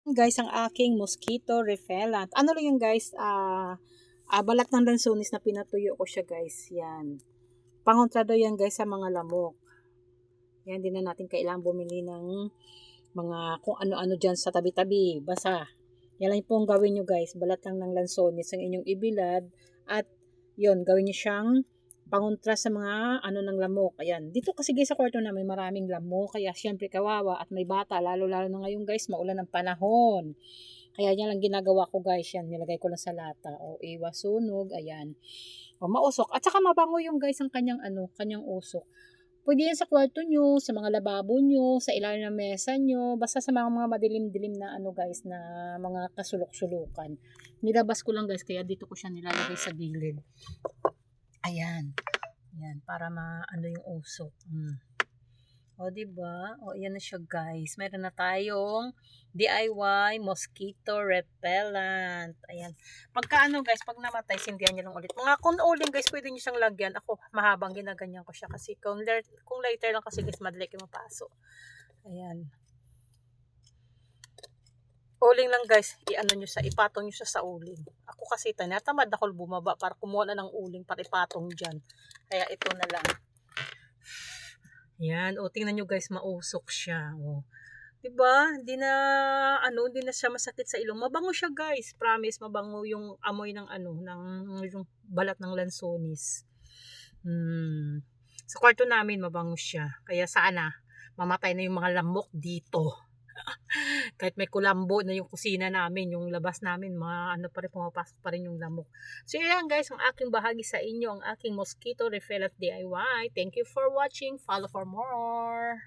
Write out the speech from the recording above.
Guys, ang aking mosquito repellent. Ano lang yan guys, balat ng lansones na pinatuyo ko siya guys. Yan. Pangontra daw yan guys sa mga lamok. Yan, din na natin kailangan bumili ng mga kung ano-ano dyan sa tabi-tabi. Basta, yan lang pong gawin nyo guys. Balat lang ng lansones ang inyong ibilad. At yun, gawin nyo siyang pangontra sa mga ano ng lamok. Ayan. Dito kasi guys sa kwarto namin maraming lamok. Kaya syempre kawawa at may bata. Lalo-lalo na ngayon guys, maulan ng panahon. Kaya yan lang ginagawa ko guys. Yan, nilagay ko lang sa lata. O iwas sunog. Ayan. O mausok. At saka mabango yung guys ang kanyang ano, kanyang usok. Pwede yan sa kwarto nyo, sa mga lababo nyo, sa ilalim ng mesa nyo, basta sa mga madilim-dilim na ano guys, na mga kasulok-sulukan. Nilabas ko lang guys, kaya dito ko siya nilalagay sa gilid. Ayan. Ayan, para maano yung usok. O, diba? O, ayan na siya guys. Meron na tayong DIY mosquito repellent. Ayan. Pagka ano guys, pag namatay, sindihan nyo lang ulit. Mga kung uling guys, pwede nyo siyang lagyan. Ako, mahabang ginaganyan ko siya. Kasi kung later lang kasi guys, madali kayo mapaso. Ayan. Uling lang guys, i-ano nyo sa, ipatong nyo siya sa uling. Ako kasi tinatamad ako bumaba para kumuha na ng uling para ipatong dyan. Kaya ito na lang. Yan, o tingnan nyo guys, mausok siya. O. 'Di ba? Hindi na siya masakit sa ilong. Mabango siya, guys. Promise, mabango yung amoy ng yung balat ng lansonis. Sa kwarto namin mabango siya. Kaya sana mamatay na yung mga lamok dito. Kahit may kulambo na yung kusina namin, yung labas namin, mga ano pa rin, pumapasok pa rin yung lamok. So yan guys, ang aking bahagi sa inyo, ang aking mosquito repellent DIY. Thank you for watching. Follow for more.